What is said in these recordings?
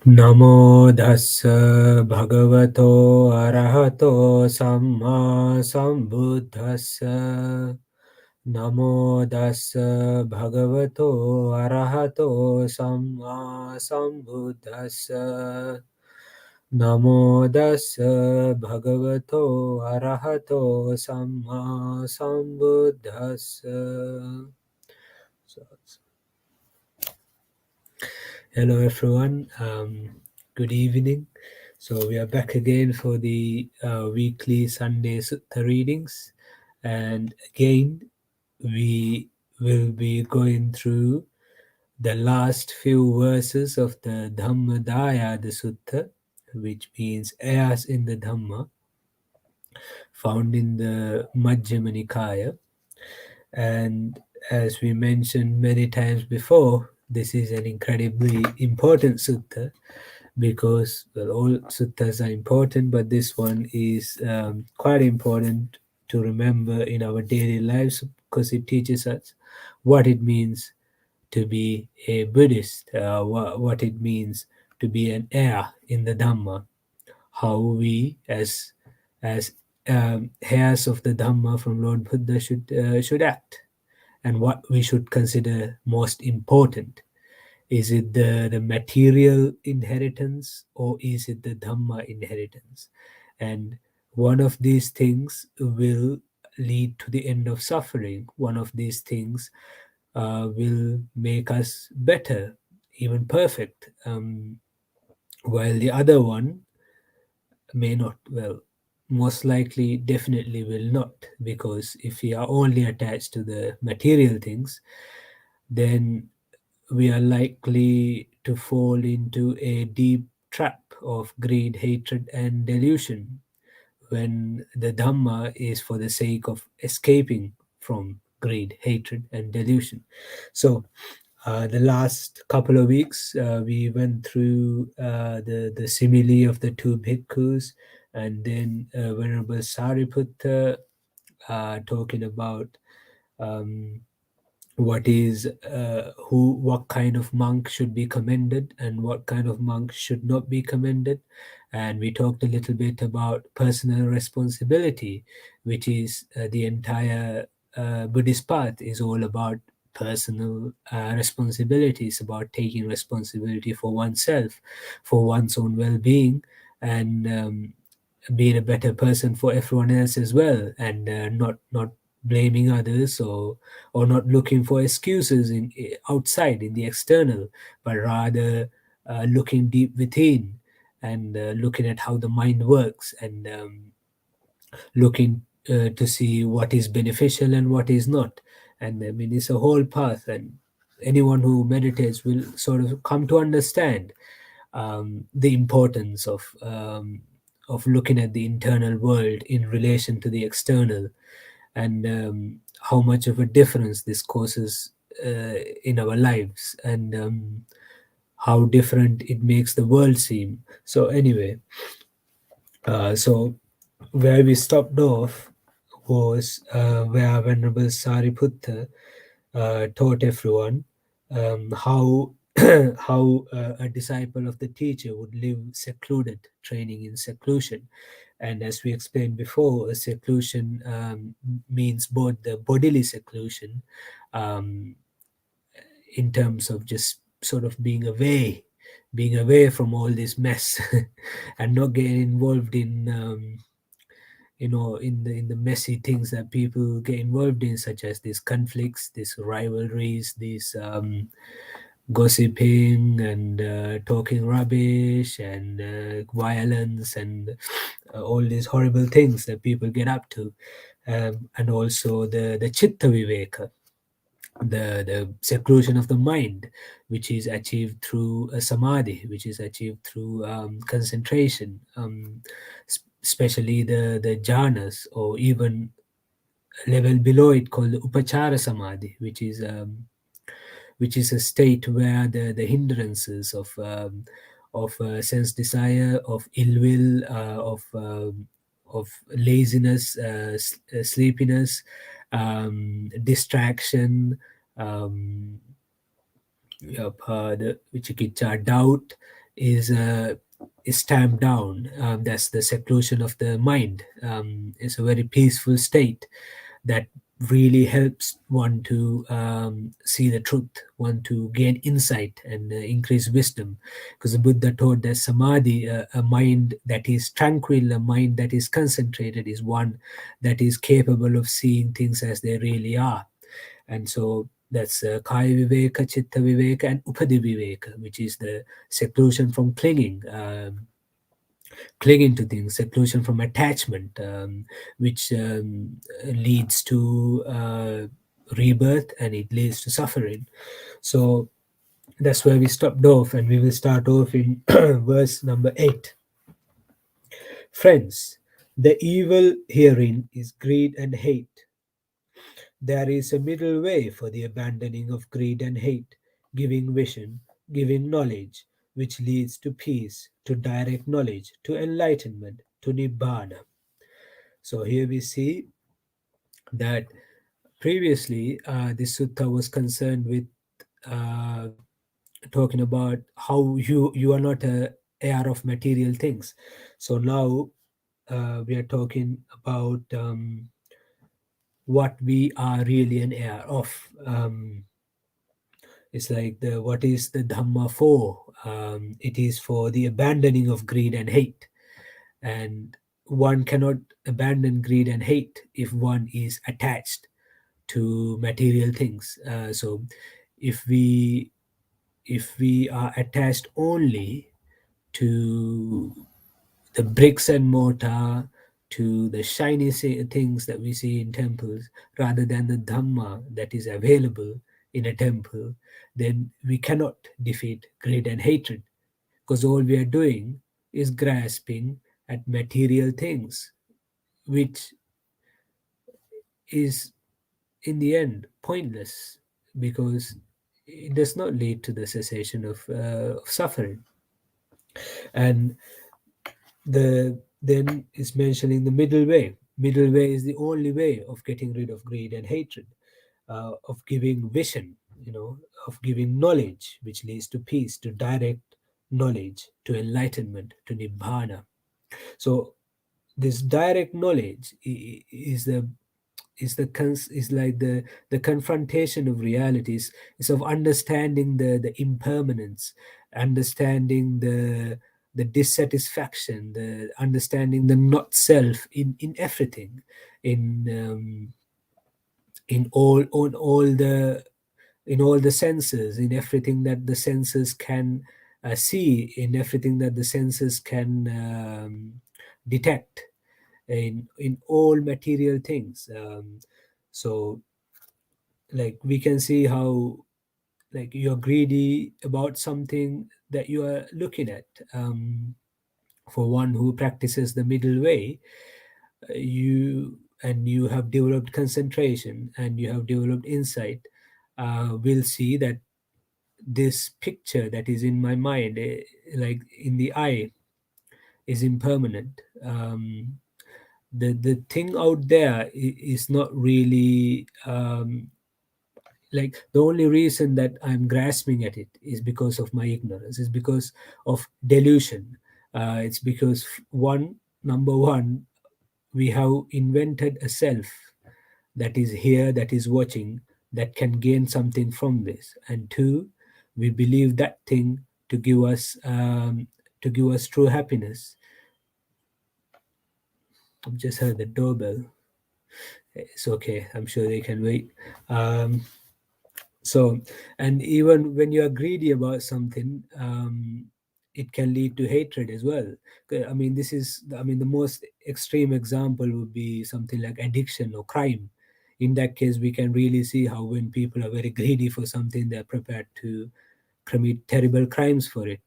Namo Dassa Bhagavato Arahato Samma Sambuddhassa. Namo Dassa Bhagavato Arahato Samma Sambuddhassa. Namo Dassa Bhagavato Arahato Samma Sambuddhassa. Hello everyone, good evening. So we are back again for the weekly Sunday Sutta readings, and again we will be going through the last few verses of the Dhammadāyāda Sutta, which means heirs in the Dhamma, found in the Majjima Nikaya. And as we mentioned many times before, this is an incredibly important sutta because, well, all suttas are important, but this one is quite important to remember in our daily lives because it teaches us what it means to be a Buddhist, what it means to be an heir in the Dhamma, how we as heirs of the Dhamma from Lord Buddha should act, and what we should consider most important. Is it the material inheritance, or is it the Dhamma inheritance? And one of these things will lead to the end of suffering. One of these things will make us better, even perfect, while the other one may not. Well, most likely, definitely will not, because if we are only attached to the material things, then we are likely to fall into a deep trap of greed, hatred, and delusion when the Dhamma is for the sake of escaping from greed, hatred, and delusion. So, the last couple of weeks, we went through the simile of the two bhikkhus, and then Venerable Sariputta talking about um, what kind of monk should be commended and what kind of monk should not be commended. And we talked a little bit about personal responsibility, which is the entire Buddhist path is all about personal responsibility. It's about taking responsibility for oneself, for one's own well-being, and being a better person for everyone else as well, and not blaming others, or not looking for excuses in outside in the external, but rather looking deep within, and looking at how the mind works, and looking to see what is beneficial and what is not. And I mean, it's a whole path, and anyone who meditates will sort of come to understand the importance of looking at the internal world in relation to the external, and how much of a difference this causes in our lives, and how different it makes the world seem. So anyway, so where we stopped off was where Venerable Sariputta taught everyone how a disciple of the teacher would live secluded, training in seclusion. And as we explained before, seclusion means both the bodily seclusion, um, in terms of just sort of being away from all this mess, and not getting involved in in the messy things that people get involved in, such as these conflicts, these rivalries, these gossiping, and talking rubbish, and violence, and all these horrible things that people get up to, and also the chitta viveka, the seclusion of the mind, which is achieved through a samadhi, which is achieved through concentration, especially the jhanas, or even a level below it called the upachara samadhi, which is a state where the hindrances of sense desire, of ill will, of laziness, sleepiness, distraction, the vicikiccha, doubt, is stamped down. That's the seclusion of the mind. It's a very peaceful state that really helps one to see the truth, one to gain insight and increase wisdom. Because the Buddha taught that samadhi, a mind that is tranquil, a mind that is concentrated, is one that is capable of seeing things as they really are. And so that's kaya viveka, chitta viveka, and upadi viveka, which is the seclusion from clinging to things, seclusion from attachment, which leads to rebirth, and it leads to suffering. So that's where we stopped off, and we will start off in verse number 8. Friends, the evil herein is greed and hate. There is a middle way for the abandoning of greed and hate, giving vision, giving knowledge, which leads to peace, to direct knowledge, to enlightenment, to nibbana. So here we see that previously this sutta was concerned with uh, talking about how you are not a heir of material things. So now we are talking about what we are really an heir of. It's like the what is the Dhamma for? It is for the abandoning of greed and hate, and one cannot abandon greed and hate if one is attached to material things. So if we are attached only to the bricks and mortar, to the shiny things that we see in temples, rather than the Dhamma that is available in a temple, then we cannot defeat greed and hatred, because all we are doing is grasping at material things, which is in the end pointless, because it does not lead to the cessation of suffering. And then is mentioning the middle way. Middle way is the only way of getting rid of greed and hatred, of giving vision, of giving knowledge, which leads to peace, to direct knowledge, to enlightenment, to nibbana. So this direct knowledge is like the confrontation of realities, is of understanding the impermanence, understanding the dissatisfaction, the understanding the not self in everything, in in all the senses, in everything that the senses can see, in everything that the senses can detect, in all material things. So like we can see how, like, you're greedy about something that you are looking at. For one who practices the middle way, you have developed concentration and you have developed insight, will see that this picture that is in my mind, like in the eye, is impermanent. The thing out there is not really, like, the only reason that I'm grasping at it is because of my ignorance, is because of delusion. It's because number one, we have invented a self that is here, that is watching, that can gain something from this. And two, we believe that thing to give us true happiness. I've just heard the doorbell. It's okay. I'm sure they can wait. Um, so, and even when you are greedy about something, it can lead to hatred as well. I mean, the most extreme example would be something like addiction or crime. In that case, we can really see how when people are very greedy for something, they're prepared to commit terrible crimes for it.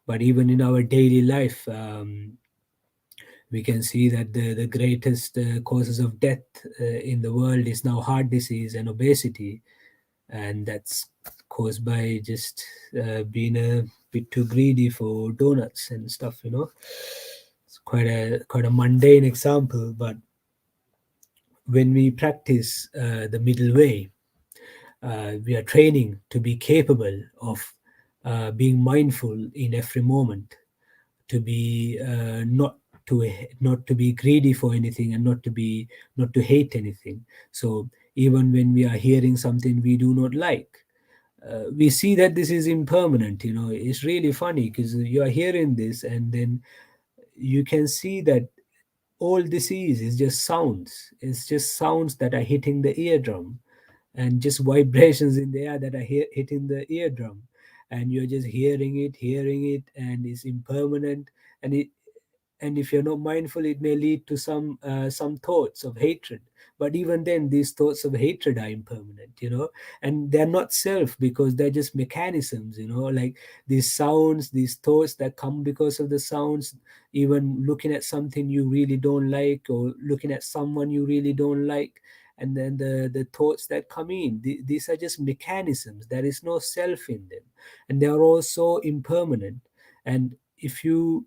But even in our daily life, we can see that the greatest causes of death in the world is now heart disease and obesity, and that's caused by just being a bit too greedy for donuts and stuff. It's quite a mundane example, but when we practice the middle way, we are training to be capable of being mindful in every moment, to be to not to be greedy for anything, and not to hate anything. So even when we are hearing something we do not like, we see that this is impermanent. It's really funny because you are hearing this, and then you can see that all this is just sounds. It's just sounds that are hitting the eardrum, and just vibrations in the air that are hitting the eardrum, and you're just hearing it, and it's impermanent. And if you're not mindful, it may lead to some thoughts of hatred. But even then, these thoughts of hatred are impermanent, and they're not self, because they're just mechanisms, like these sounds, these thoughts that come because of the sounds. Even looking at something you really don't like, or looking at someone you really don't like, and then the thoughts that come in, these are just mechanisms. There is no self in them, and they are also impermanent. And if you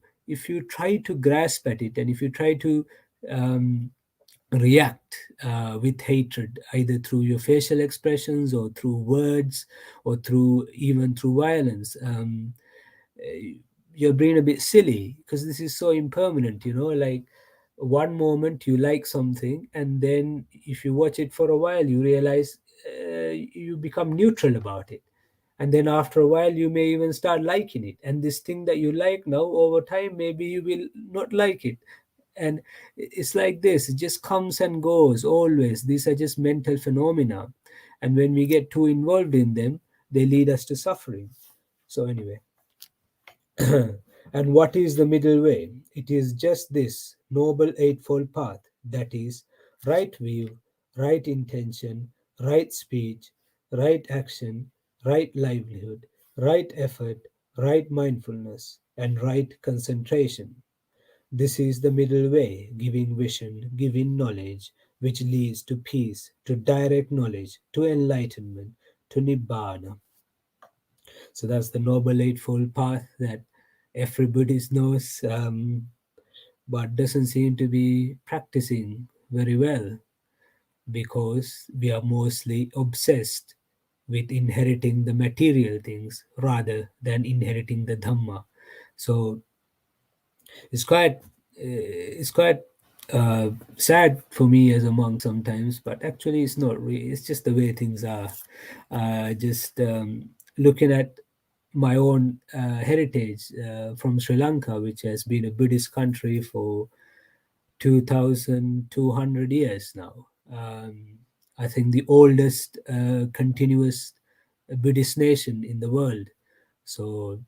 try to grasp at it, and if you try to um, react with hatred, either through your facial expressions, or through words, or even through violence, uh, you're being a bit silly, because this is so impermanent. Like, one moment you like something, and then if you watch it for a while, you realize you become neutral about it, and then after a while you may even start liking it, and this thing that you like now, over time maybe you will not like it. And it's like this, it just comes and goes always. These are just mental phenomena, and when we get too involved in them, they lead us to suffering. So anyway, and what is the middle way? It is just this noble eightfold path, that is, right view, right intention, right speech, right action, right livelihood, right effort, right mindfulness, and right concentration. This is the middle way, giving vision, giving knowledge, which leads to peace, to direct knowledge, to enlightenment, to nibbana. So that's the Noble Eightfold Path that every Buddhist knows, but doesn't seem to be practicing very well, because we are mostly obsessed with inheriting the material things rather than inheriting the Dhamma. So it's quite sad for me as a monk sometimes, but actually it's not really. It's just the way things are. Just looking at my own heritage from Sri Lanka, which has been a Buddhist country for 2,200 years now. I think the oldest continuous Buddhist nation in the world. So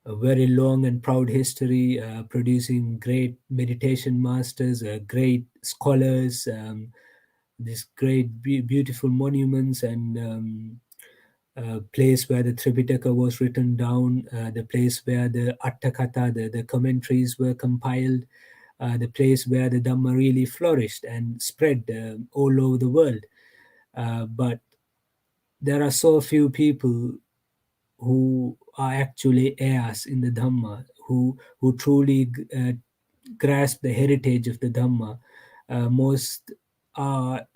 a very long and proud history, producing great meditation masters, great scholars, these great beautiful monuments, and place where the Tripitaka was written down, the place where the Attakatha, the commentaries were compiled, the place where the Dhamma really flourished and spread all over the world. But there are so few people who are actually heirs in the Dhamma, who truly grasp the heritage of the Dhamma. Most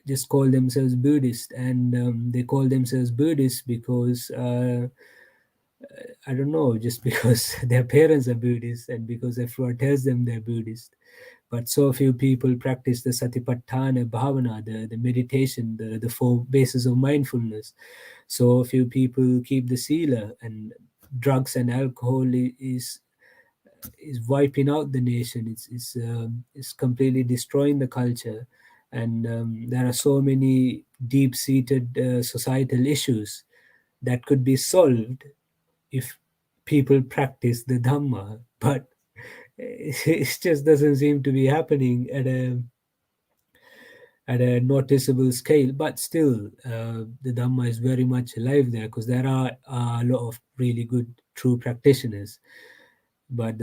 just call themselves Buddhist, and they call themselves Buddhist because I don't know, just because their parents are Buddhist, and because everyone tells them they're Buddhist. But so few people practice the Satipatthana Bhavana, the meditation, the four bases of mindfulness. So few people keep the sila, and drugs and alcohol is wiping out the nation. It's completely destroying the culture, and there are so many deep-seated societal issues that could be solved if people practice the Dhamma. But it just doesn't seem to be happening at a noticeable scale. But still, the Dhamma is very much alive there, because there are a lot of really good true practitioners. But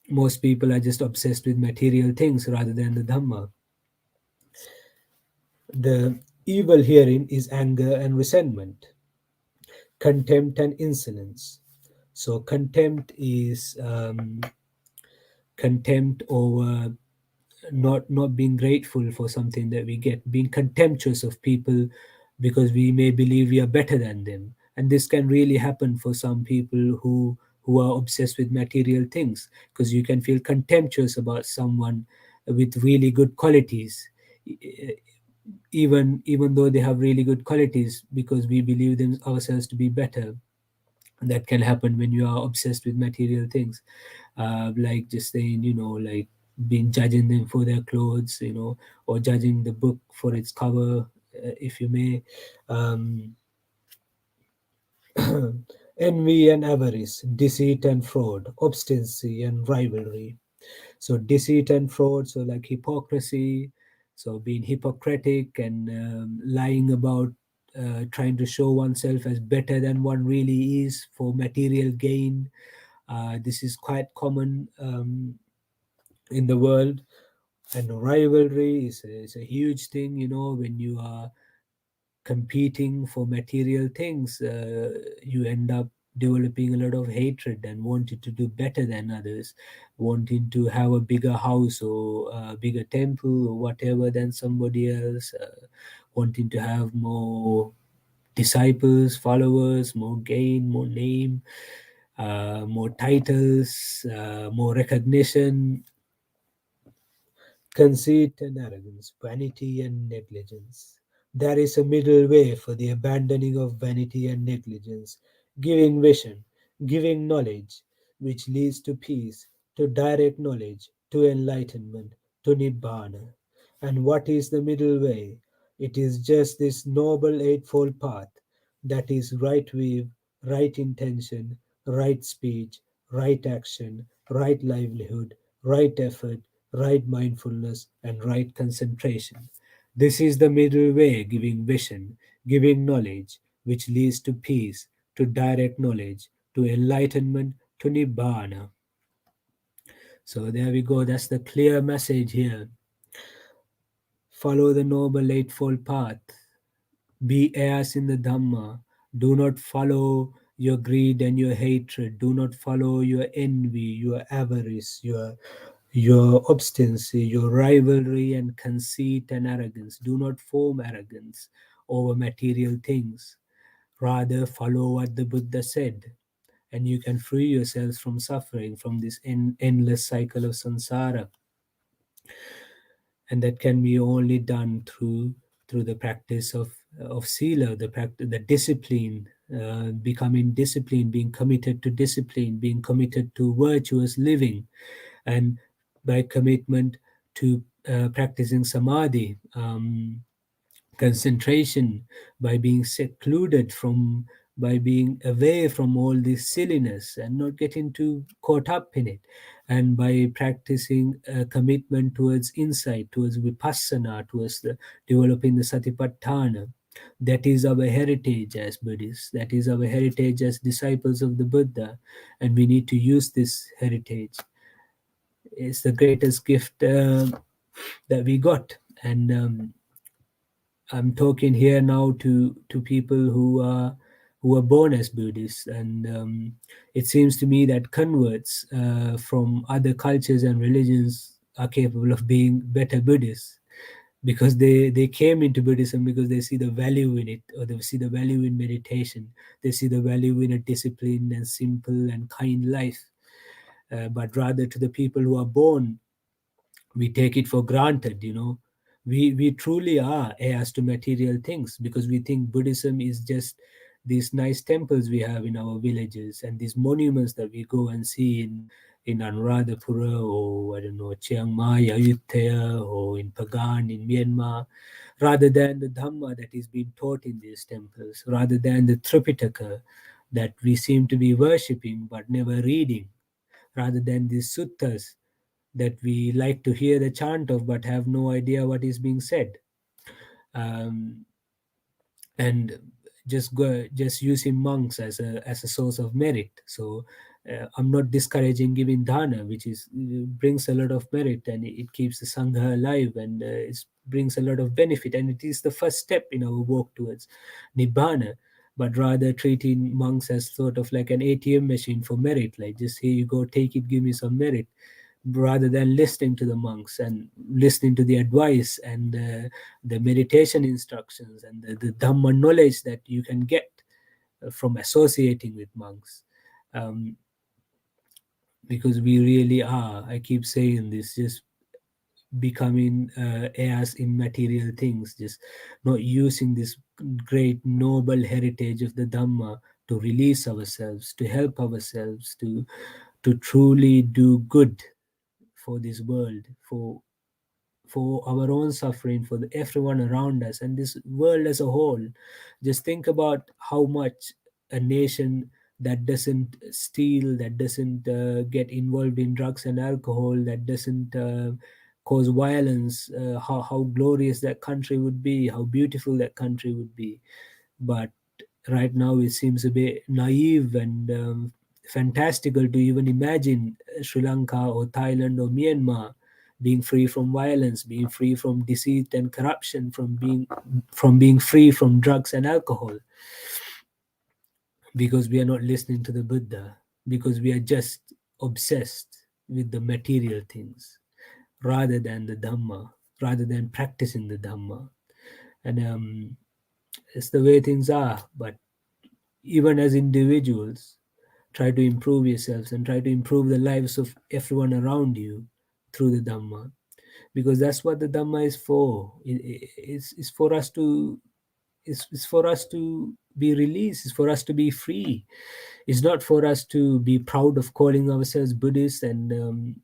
most people are just obsessed with material things rather than the Dhamma. The evil herein is anger and resentment, contempt and insolence. So contempt is contempt over not being grateful for something that we get, being contemptuous of people because we may believe we are better than them, And this can really happen for some people who are obsessed with material things, because you can feel contemptuous about someone with really good qualities, even though they have really good qualities, because we believe them ourselves to be better. That can happen when you are obsessed with material things, like just saying, like being judging them for their clothes, or judging the book for its cover, if you may. um, Envy and avarice, deceit and fraud, obstinacy and rivalry. So deceit and fraud, so like hypocrisy, so being hypocritic and lying about, trying to show oneself as better than one really is for material gain. This is quite common in the world. And rivalry is a huge thing, when you are competing for material things, you end up developing a lot of hatred and wanting to do better than others, wanting to have a bigger house or a bigger temple or whatever than somebody else, wanting to have more disciples, followers, more gain, more name, more titles, more recognition. Conceit and arrogance, vanity and negligence. There is a middle way for the abandoning of vanity and negligence, giving vision, giving knowledge, which leads to peace, to direct knowledge, to enlightenment, to nibbana. And what is the middle way? It is just this noble eightfold path, that is right view, right intention, right speech, right action, right livelihood, right effort, right mindfulness, and right concentration. This is the middle way, giving vision, giving knowledge, which leads to peace, to direct knowledge, to enlightenment, to nibbana. So there we go. That's the clear message here. Follow the noble eightfold path. Be heirs in the Dhamma. Do not follow your greed and your hatred. Do not follow your envy, your avarice, your obstinacy, your rivalry and conceit and arrogance. Do not form arrogance over material things. Rather, follow what the Buddha said, and you can free yourselves from suffering from this endless cycle of samsara. And that can be only done through the practice of sila, the discipline, becoming disciplined, being committed to discipline, being committed to virtuous living, and by commitment to practicing samadhi, concentration, by being secluded from, by being away from all this silliness and not getting too caught up in it, and by practicing commitment towards insight, towards vipassana, towards the developing the satipatthana. That is our heritage as Buddhists, that is our heritage as disciples of the Buddha, and we need to use this heritage. It's the greatest gift that we got. And I'm talking here now to people who are born as Buddhists, and it seems to me that converts from other cultures and religions are capable of being better Buddhists, because they came into Buddhism because they see the value in it, or they see the value in meditation, they see the value in a disciplined and simple and kind life. But rather, to the people who are born, we take it for granted. We truly are heirs to material things, because we think Buddhism is just these nice temples we have in our villages and these monuments that we go and see in Anuradhapura, or I don't know, Chiang Mai, Ayutthaya, or in Pagan in Myanmar, rather than the Dhamma that is being taught in these temples, rather than the Tripitaka that we seem to be worshipping but never reading, rather than these suttas that we like to hear the chant of but have no idea what is being said. Um, and just using monks as a source of merit. So I'm not discouraging giving dana, which is brings a lot of merit, and it keeps the sangha alive, and it brings a lot of benefit, and it is the first step in our walk towards nibbana. But rather treating monks as sort of like an ATM machine for merit, like just here you go, take it, give me some merit, rather than listening to the monks and listening to the advice and the meditation instructions and the Dhamma knowledge that you can get from associating with monks. Um, because we really are, I keep saying this, just becoming heirs in material things, just not using this great noble heritage of the Dhamma to release ourselves, to help ourselves, to truly do good for this world, for our own suffering, for everyone around us, and this world as a whole. Just think about how much a nation that doesn't steal, that doesn't get involved in drugs and alcohol, that doesn't cause violence, how glorious that country would be, how beautiful that country would be. But right now it seems a bit naive and fantastical to even imagine Sri Lanka or Thailand or Myanmar being free from violence, being free from deceit and corruption, from being free from drugs and alcohol, because we are not listening to the Buddha, because we are just obsessed with the material things rather than the Dhamma, rather than practicing the Dhamma. And it's the way things are. But even as individuals, try to improve yourselves and try to improve the lives of everyone around you through the Dhamma, because that's what the Dhamma is for. It's for us to, it's for us to be released. It's for us to be free. It's not for us to be proud of calling ourselves Buddhists and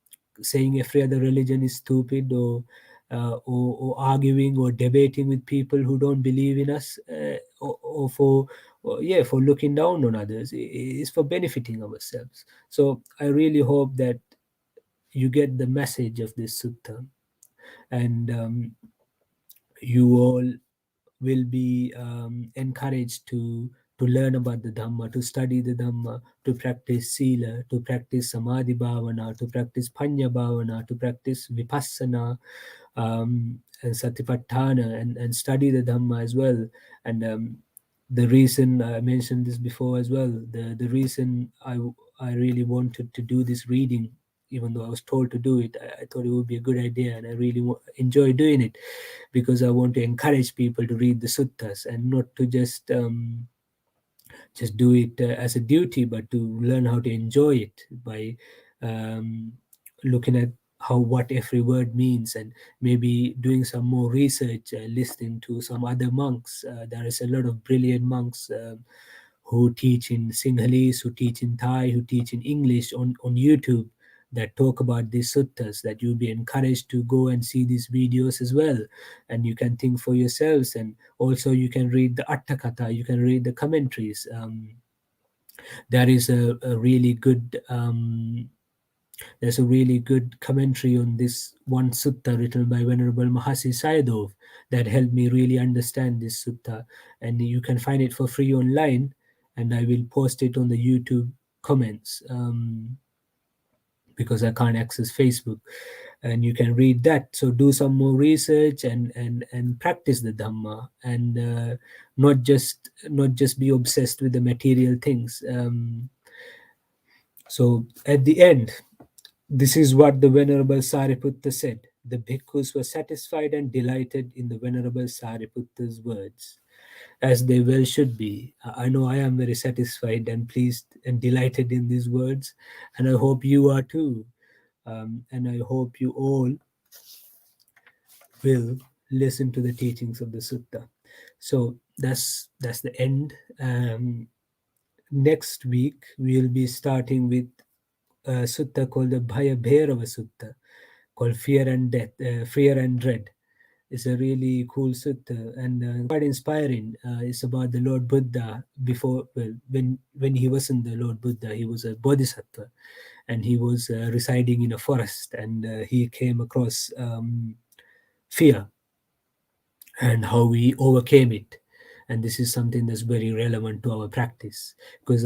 saying every other religion is stupid, or arguing or debating with people who don't believe in us, or for looking down on others. It's for benefiting ourselves. So I really hope that you get the message of this sutta, and you all will be encouraged to learn about the Dhamma, to study the Dhamma, to practice Sila, to practice Samadhi Bhavana, to practice Panya Bhavana, to practice Vipassana, and Satipatthana, and study the Dhamma as well. And the reason I mentioned this before as well, the reason I really wanted to do this reading, even though I was told to do it, I thought it would be a good idea, and I really enjoy doing it, because I want to encourage people to read the suttas and not to just do it as a duty, but to learn how to enjoy it by um, looking at how what every word means, and maybe doing some more research, listening to some other monks. There is a lot of brilliant monks who teach in Sinhalese, who teach in Thai, who teach in English on YouTube, that talk about these suttas, that you'll be encouraged to go and see these videos as well. And you can think for yourselves. And also you can read the Attakatha, you can read the commentaries. There is a really good there's a really good commentary on this one sutta written by Venerable Mahasi Sayadaw that helped me really understand this sutta. And you can find it for free online, and I will post it on the YouTube comments, because I can't access Facebook. And you can read that. So do some more research, and practice the Dhamma, and not just be obsessed with the material things. So at the end, this is what the Venerable Sariputta said. The bhikkhus were satisfied and delighted in the Venerable Sariputta's words, as they well should be. I know I am very satisfied and pleased and delighted in these words, and I hope you are too. And I hope you all will listen to the teachings of the sutta. So that's the end. Next week we'll be starting with a sutta called the Bhaya Bhairava Sutta, called Fear and Death, Fear and Dread. It's a really cool sutta, and quite inspiring. It's about the Lord Buddha before, well, when he wasn't the Lord Buddha, he was a bodhisattva, and he was residing in a forest, and he came across fear and how we overcame it. And this is something that's very relevant to our practice, because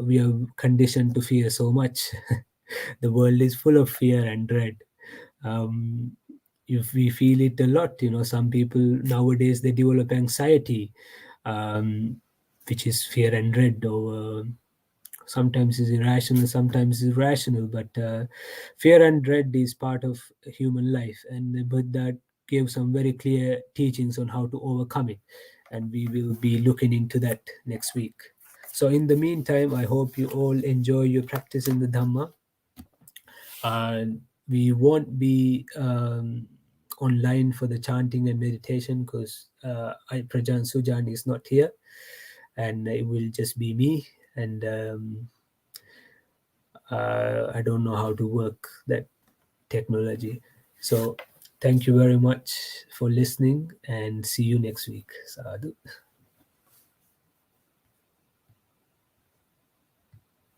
we are conditioned to fear so much. The world is full of fear and dread. um, if we feel it a lot, some people nowadays, they develop anxiety, um, which is fear and dread, or sometimes is irrational, sometimes is rational, but fear and dread is part of human life, and the Buddha gave some very clear teachings on how to overcome it, and we will be looking into that next week. So in the meantime, I hope you all enjoy your practice in the Dhamma. And we won't be online for the chanting and meditation because Prajan Sujan is not here, and it will just be me. And I don't know how to work that technology. So thank you very much for listening, and see you next week. Sadhu.